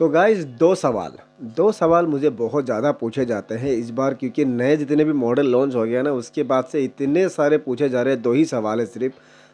तो गाइज़ दो सवाल मुझे बहुत ज़्यादा पूछे जाते हैं इस बार, क्योंकि नए जितने भी मॉडल लॉन्च हो गया ना उसके बाद से इतने सारे पूछे जा रहे हैं। दो ही सवाल है सिर्फ।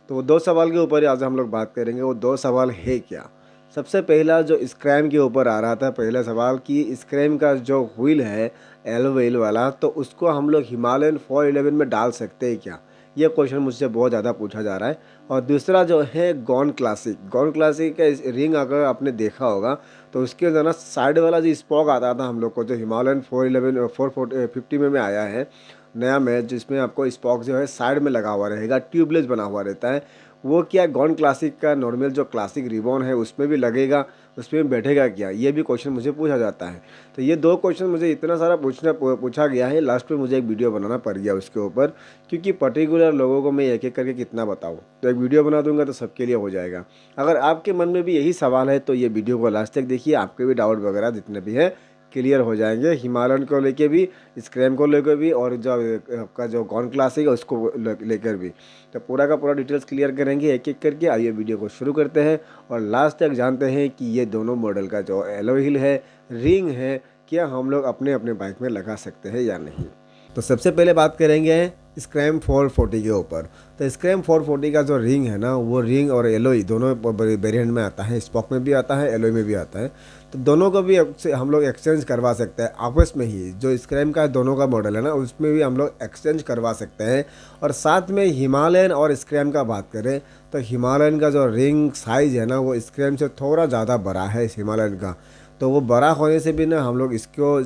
तो वो दो सवाल के ऊपर ही आज हम लोग बात करेंगे। वो दो सवाल है क्या? सबसे पहला जो स्क्रैम के ऊपर आ रहा था, पहला सवाल कि स्क्रैम का जो व्हील है एलो व्हील वाला, तो उसको हम लोग हिमालयन 411 में डाल सकते हैं क्या? ये क्वेश्चन मुझसे बहुत ज़्यादा पूछा जा रहा है। और दूसरा जो है गॉन क्लासिक का रिंग अगर आपने देखा होगा तो उसके अंदर ना साइड वाला जो स्पॉक आता था हम लोग को, जो हिमालयन 411 450 में आया है नया में, जिसमें आपको स्पॉक जो है साइड में लगा हुआ रहेगा, ट्यूबलेस बना हुआ रहता है। वो क्या गॉन क्लासिक का नॉर्मल जो क्लासिक रिबॉन है उसमें भी लगेगा, उसमें भी बैठेगा क्या? ये भी क्वेश्चन मुझे पूछा जाता है। तो ये दो क्वेश्चन मुझे इतना सारा पूछा गया है, लास्ट में मुझे एक वीडियो बनाना पड़ गया उसके ऊपर, क्योंकि पर्टिकुलर लोगों को मैं एक एक करके कितना बताऊँ। तो एक वीडियो बना दूंगा तो सबके लिए हो जाएगा। अगर आपके मन में भी यही सवाल है तो ये वीडियो को लास्ट तक देखिए, आपके भी डाउट वगैरह जितने भी हैं क्लियर हो जाएंगे, हिमालयन को लेके भी, स्क्रैम को लेकर भी, और जो आपका जो गॉन क्लासिक है उसको लेकर भी। तो पूरा का पूरा डिटेल्स क्लियर करेंगे एक एक करके। आइए वीडियो को शुरू करते हैं और लास्ट तक जानते हैं कि ये दोनों मॉडल का जो एलॉय व्हील है, रिंग है, क्या हम लोग अपने अपने बाइक में लगा सकते हैं या नहीं। तो सबसे पहले बात करेंगे स्क्रैम 440 के ऊपर। तो स्क्रैम 440 का जो रिंग है ना, वो रिंग और एलोई दोनों वेरिएंट में आता है, स्पॉक में भी आता है, एलोई में भी आता है। तो दोनों को भी हम लोग एक्सचेंज करवा सकते हैं आपस में ही। जो स्क्रैम का दोनों का मॉडल है ना उसमें भी हम लोग एक्सचेंज करवा सकते हैं। और साथ में हिमालयन और स्क्रैम का बात करें तो हिमालयन का जो रिंग साइज़ है ना वो स्क्रैम से थोड़ा ज़्यादा बड़ा है इस हिमालयन का। तो वो बड़ा होने से भी ना हम लोग इसको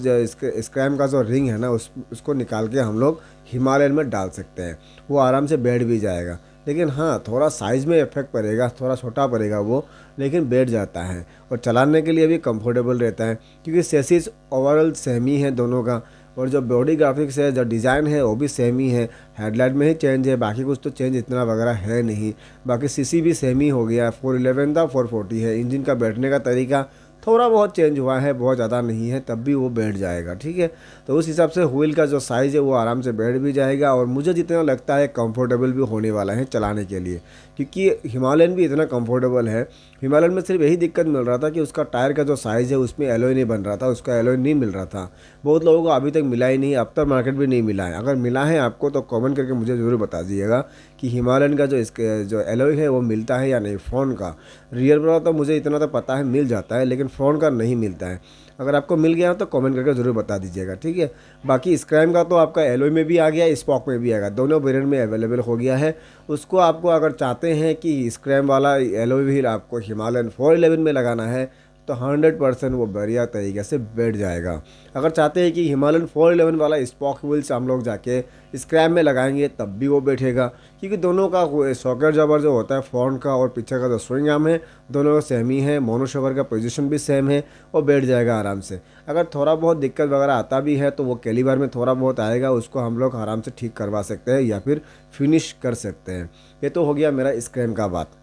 स्क्रैम का जो रिंग है ना उसको निकाल के हम लोग हिमालयन में डाल सकते हैं। वो आराम से बैठ भी जाएगा, लेकिन हाँ थोड़ा साइज़ में इफेक्ट पड़ेगा, थोड़ा छोटा पड़ेगा वो, लेकिन बैठ जाता है और चलाने के लिए भी कंफर्टेबल रहता है, क्योंकि चेसिस ओवरऑल सेम ही है दोनों का। और जो बॉडी ग्राफिक्स है, जो डिज़ाइन है वो भी सेम ही है। हेडलाइट में ही चेंज है, बाकी कुछ तो चेंज इतना वगैरह है नहीं। बाकी सीसी भी सेम ही हो गया, 411 था 440 है। इंजन का बैठने का तरीका थोड़ा बहुत चेंज हुआ है, बहुत ज़्यादा नहीं है, तब भी वो बैठ जाएगा, ठीक है। तो उस हिसाब से व्हील का जो साइज़ है वो आराम से बैठ भी जाएगा, और मुझे जितना लगता है कंफर्टेबल भी होने वाला है चलाने के लिए, क्योंकि हिमालयन भी इतना कंफर्टेबल है। हिमालयन में सिर्फ यही दिक्कत मिल रहा था कि उसका टायर का जो साइज़ है उसमें एलॉय नहीं बन रहा था, उसका एलॉय नहीं मिल रहा था। बहुत लोगों को अभी तक मिला ही नहीं, अब तक मार्केट भी नहीं मिला है। अगर मिला है आपको तो कमेंट करके मुझे ज़रूर बता दीजिएगा कि हिमालयन का जो एलॉय है वो मिलता है या नहीं। फ़ोन का रियर वाला तो मुझे इतना तो पता है मिल जाता है, लेकिन फ़ोन का नहीं मिलता है। अगर आपको मिल गया तो कमेंट करके ज़रूर बता दीजिएगा, ठीक है। बाकी स्क्रैम का तो आपका एलॉय में भी आ गया, स्पॉक में भी आएगा, दोनों वेरिएंट में अवेलेबल हो गया है। उसको आपको अगर चाहते हैं कि स्क्रैम वाला एलॉय व्हील आपको हिमालयन 411 में लगाना है तो 100% वो बढ़िया तरीके से बैठ जाएगा। अगर चाहते हैं कि हिमालयन 411 वाला स्पॉक व्हील्स हम लोग जाके स्क्रैम में लगाएंगे तब भी वो बैठेगा, क्योंकि दोनों का शॉकर जबर जो होता है फ्रंट का और पीछे का जो स्विंग आर्म है दोनों सेम ही है, मोनो शॉकर का पोजीशन भी सेम है, वो बैठ जाएगा आराम से। अगर थोड़ा बहुत दिक्कत वगैरह आता भी है तो वो कैलिबर में थोड़ा बहुत आएगा, उसको हम लोग आराम से ठीक करवा सकते हैं या फिर फिनिश कर सकते हैं। ये तो हो गया मेरा स्क्रैम का बात।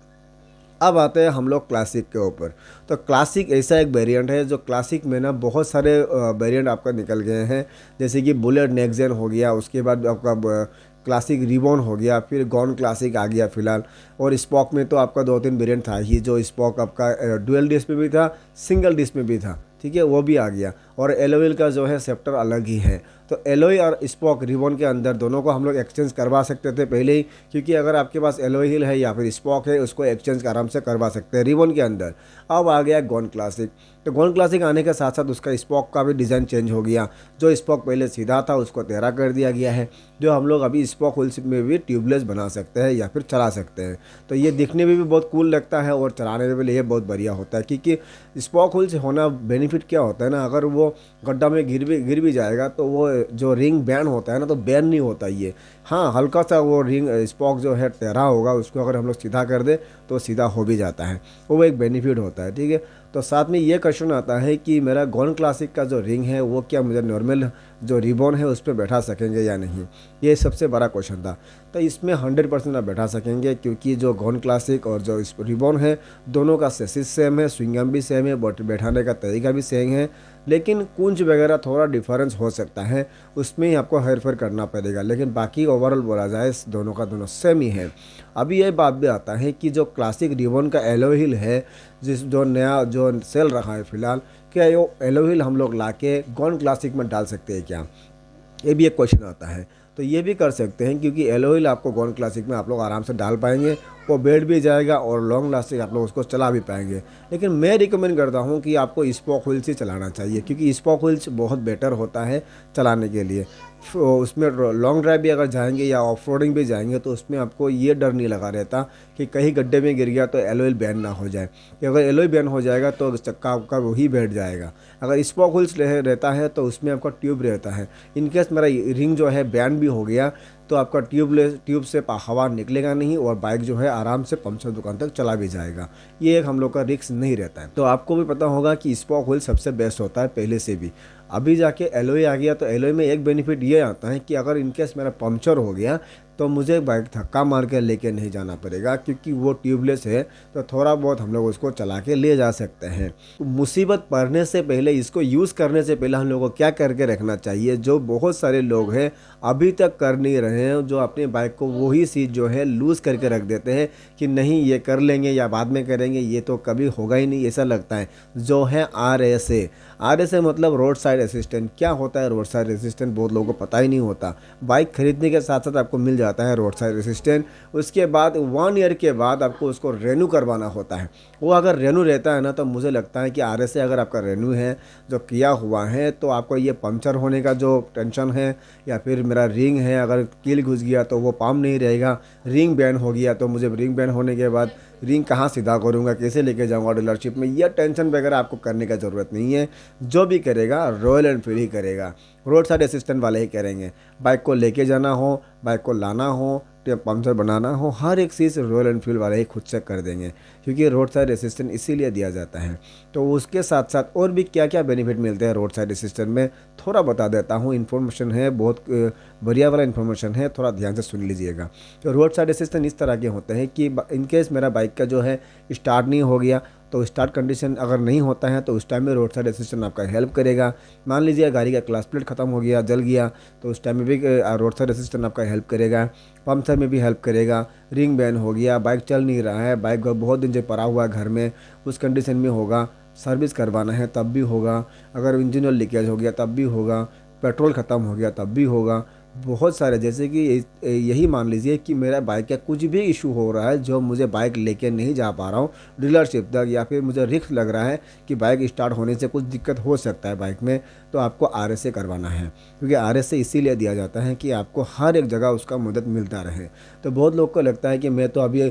अब आते हैं हम लोग क्लासिक के ऊपर। तो क्लासिक ऐसा एक वेरिएंट है जो क्लासिक में ना बहुत सारे वेरिएंट आपका निकल गए हैं, जैसे कि बुलेट नेक्सन हो गया, उसके बाद आपका क्लासिक रिबॉन हो गया, फिर गॉन क्लासिक आ गया फिलहाल। और स्पॉक में तो आपका 2-3 वेरिएंट था ही, जो स्पॉक आपका डुअल डिस्क में भी था, सिंगल डिस्क में भी था, ठीक है, वो भी आ गया। और एलोविल का जो है सेप्टर अलग ही है। तो एलोई और स्पॉक रिबॉन के अंदर दोनों को हम लोग एक्सचेंज करवा सकते थे पहले ही, क्योंकि अगर आपके पास एलोई हिल है या फिर स्पॉक है उसको एक्सचेंज आराम से करवा सकते हैं रिबॉन के अंदर। अब आ गया गॉन क्लासिक। तो गॉन क्लासिक आने के साथ साथ उसका स्पॉक का भी डिज़ाइन चेंज हो गया। जो स्पॉक पहले सीधा था उसको टेढ़ा कर दिया गया है, जो हम लोग अभी स्पॉक व्हील्स में भी ट्यूबलेस बना सकते हैं या फिर चला सकते हैं। तो ये दिखने में भी बहुत कूल लगता है और चलाने में भी ये बहुत बढ़िया होता है, क्योंकि स्पॉक व्हील्स होना बेनिफिट क्या होता है ना, अगर वो गड्ढा में गिर भी जाएगा तो वो जो रिंग बैंड होता है ना तो बैंड नहीं होता ये। हाँ हल्का सा वो रिंग स्पॉक जो है टेढ़ा होगा, उसको अगर हम लोग सीधा कर दे तो सीधा हो भी जाता है, वो एक बेनिफिट होता है, ठीक है। तो साथ में ये क्वेश्चन आता है कि मेरा गॉन क्लासिक का जो रिंग है वो क्या मुझे नॉर्मल जो रिबॉन है उस पर बैठा सकेंगे या नहीं, ये सबसे बड़ा क्वेश्चन था। तो इसमें 100% आप बैठा सकेंगे, क्योंकि जो गॉन क्लासिक और जो रिबॉन है दोनों का सेसिस सेम है, स्विंग आर्म भी सेम है, बट बैठाने का तरीका भी सेम है। लेकिन कुंज वगैरह थोड़ा डिफरेंस हो सकता है, उसमें ही आपको हेर फेर करना पड़ेगा, लेकिन बाकी ओवरऑल बोला जाए दोनों का दोनों सेम ही है। अभी ये बात भी आता है कि जो क्लासिक रिबॉन का एलॉय व्हील है, जिस जो नया जो सेल रहा है फिलहाल, क्या ये एलॉय व्हील हम लोग ला के गॉन क्लासिक में डाल सकते हैं क्या, ये भी एक क्वेश्चन आता है। तो ये भी कर सकते हैं, क्योंकि एलॉय व्हील आपको गॉन क्लासिक में आप लोग आराम से डाल पाएंगे, वो बैठ भी जाएगा और लॉन्ग लास्टिंग आप लोग उसको चला भी पाएंगे। लेकिन मैं रिकमेंड करता हूँ कि आपको स्पोक व्हील्स ही चलाना चाहिए, क्योंकि स्पोक व्हील्स बहुत बेटर होता है चलाने के लिए। उसमें लॉन्ग ड्राइव भी अगर जाएंगे या ऑफ रोडिंग भी जाएंगे तो उसमें आपको ये डर नहीं लगा रहता कि कहीं गड्ढे में गिर गया तो एलॉय बैन ना हो जाए, कि अगर एलॉय बैन हो जाएगा तो चक्का आपका वही बैठ जाएगा। अगर स्पोक व्हील्स रहता है तो उसमें आपका ट्यूब रहता है, इनकेस मेरा रिंग जो है बैन भी हो गया तो आपका ट्यूब से हवा निकलेगा नहीं और बाइक जो है आराम से पंचर दुकान तक चला भी जाएगा। ये एक हम लोग का रिस्क नहीं रहता है। तो आपको भी पता होगा कि स्पोक व्हील सबसे बेस्ट होता है पहले से भी। अभी जाके एलॉय आ गया तो एलॉय में एक बेनिफिट ये आता है कि अगर इनकेस मेरा पंक्चर हो गया तो मुझे बाइक धक्का मार के लेके नहीं जाना पड़ेगा, क्योंकि वो ट्यूबलेस है तो थोड़ा बहुत हम लोग उसको चला के ले जा सकते हैं। मुसीबत पड़ने से पहले, इसको यूज़ करने से पहले हम लोग को क्या करके रखना चाहिए, जो बहुत सारे लोग हैं अभी तक कर नहीं रहे हैं, जो अपनी बाइक को वही चीज़ जो है लूज़ करके रख देते हैं कि नहीं ये कर लेंगे या बाद में करेंगे, ये तो कभी होगा ही नहीं, ऐसा लगता है। जो है RSA मतलब रोड साइड असिस्टेंट। क्या होता है रोड साइड असिस्टेंट, बहुत लोगों को पता ही नहीं होता। बाइक खरीदने के साथ साथ आपको मिल जाता है रोड साइड असिस्टेंट, उसके बाद 1 ईयर के बाद आपको उसको रेन्यू करवाना होता है। वो अगर रेन्यू रहता है ना तो मुझे लगता है कि RSA अगर आपका रेन्यू है जो किया हुआ है तो आपको ये पंचर होने का जो टेंशन है, या फिर मेरा रिंग है अगर कील घुस गया तो वो पाम नहीं रहेगा, रिंग बैन हो गया तो मुझे रिंग बैन होने के बाद रिंग कहाँ सीधा करूँगा, कैसे लेके जाऊँगा डीलरशिप में, यह टेंशन वगैरह आपको करने का ज़रूरत नहीं है। जो भी करेगा रॉयल एनफील्ड ही करेगा, रोड साइड असिस्टेंट वाले ही करेंगे। बाइक को लेके जाना हो, बाइक को लाना हो, पंचर बनाना हो, हर एक चीज़ रॉयल एनफील्ड वाले ही खुद से कर देंगे, क्योंकि रोड साइड असिस्टेंट इसीलिए दिया जाता है। तो उसके साथ साथ और भी क्या क्या बेनिफिट मिलते हैं रोड साइड असिस्टेंट में, थोड़ा बता देता हूँ। इन्फॉर्मेशन है, बहुत बढ़िया वाला इन्फॉर्मेशन है, थोड़ा ध्यान से सुन लीजिएगा। तो रोड साइड असिस्टेंट इस तरह के होते हैं कि इनकेस मेरा बाइक का जो है स्टार्ट नहीं हो गया, तो स्टार्ट कंडीशन अगर नहीं होता है तो उस टाइम में रोड साइड असिस्टेंट आपका हेल्प करेगा। मान लीजिए गाड़ी का क्लास प्लेट ख़त्म हो गया, जल गया, तो उस टाइम में भी रोड साइड असिस्टेंट आपका हेल्प करेगा। पंचर में भी हेल्प करेगा। रिंग बैन हो गया, बाइक चल नहीं रहा है, बाइक बहुत दिन से पड़ा हुआ है घर में, उस कंडीशन में होगा, सर्विस करवाना है तब भी होगा, अगर इंजन ऑयल लीकेज हो गया तब भी होगा, पेट्रोल ख़त्म हो गया तब भी होगा। बहुत सारे, जैसे कि यही मान लीजिए कि मेरा बाइक का कुछ भी इशू हो रहा है जो मुझे बाइक लेके नहीं जा पा रहा हूँ डीलरशिप तक, या फिर मुझे रिस्क लग रहा है कि बाइक स्टार्ट होने से कुछ दिक्कत हो सकता है बाइक में, तो आपको RSA करवाना है। क्योंकि RSA इसीलिए दिया जाता है कि आपको हर एक जगह उसका मदद मिलता रहे। तो बहुत लोग को लगता है कि मैं तो अभी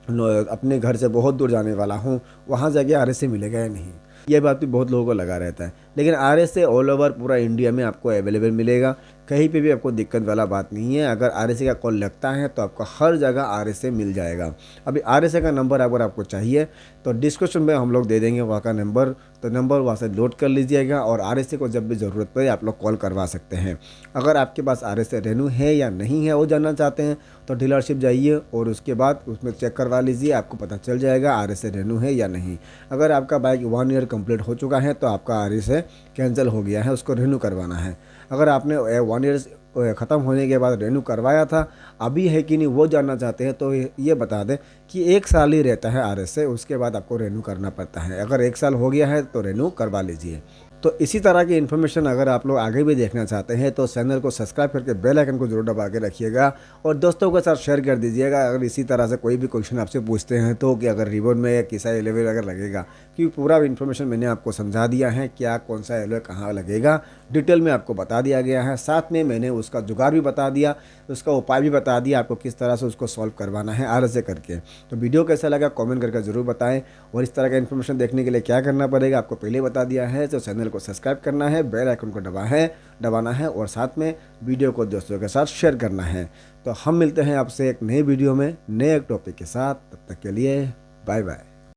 अपने घर से बहुत दूर जाने वाला हूँ, वहाँ जाके RSA मिलेगा या नहीं, ये बात भी बहुत लोगों को लगा रहता है। लेकिन RSA ऑल ओवर पूरा इंडिया में आपको अवेलेबल मिलेगा, कहीं पे भी आपको दिक्कत वाला बात नहीं है। अगर RSA का कॉल लगता है तो आपको हर जगह RSA मिल जाएगा। अभी RSA का नंबर अगर आपको चाहिए तो डिस्क्रिप्शन में हम लोग दे देंगे वहाँ का नंबर, तो नंबर वहाँ से नोट कर लीजिएगा, और RSA को जब भी ज़रूरत पड़े आप लोग कॉल करवा सकते हैं। अगर आपके पास RSA रेन्यू है या नहीं है वो जानना चाहते हैं तो डीलरशिप जाइए और उसके बाद उसमें चेक करवा लीजिए, आपको पता चल जाएगा RSA रेन्यू है या नहीं। अगर आपका बाइक 1 ईयर कंप्लीट हो चुका है तो आपका RSA कैंसिल हो गया है, उसको रिन्यू करवाना है। अगर आपने 1 ईयर ख़त्म होने के बाद रिन्यू करवाया था, अभी है कि नहीं वो जानना चाहते हैं तो ये बता दें कि 1 साल ही रहता है RSA, उसके बाद आपको रिन्यू करना पड़ता है। अगर 1 साल हो गया है तो रिन्यू करवा लीजिए। तो इसी तरह की इन्फॉर्मेशन अगर आप लोग आगे भी देखना चाहते हैं तो चैनल को सब्सक्राइब करके बेल आइकन को जरूर दबा के रखिएगा और दोस्तों के साथ शेयर कर दीजिएगा। अगर इसी तरह से कोई भी क्वेश्चन आपसे पूछते हैं तो कि अगर रिबन में या किसा एलोवे अगर लगेगा, क्योंकि पूरा इन्फॉर्मेशन मैंने आपको समझा दिया है, क्या कौन सा एलोवे कहाँ लगेगा डिटेल में आपको बता दिया गया है। साथ में मैंने उसका जुगाड़ भी बता दिया, उसका उपाय भी बता दिया, आपको किस तरह से उसको सॉल्व करवाना है RSA करके। तो वीडियो कैसा लगा कमेंट करके ज़रूर बताएं, और इस तरह का इन्फॉर्मेशन देखने के लिए क्या करना पड़ेगा आपको पहले बता दिया है। तो चैनल को सब्सक्राइब करना है, बेल आइकन को दबाना है और साथ में वीडियो को दोस्तों के साथ शेयर करना है। तो हम मिलते हैं आपसे एक नई वीडियो में नए एक टॉपिक के साथ, तब तक के लिए बाय बाय।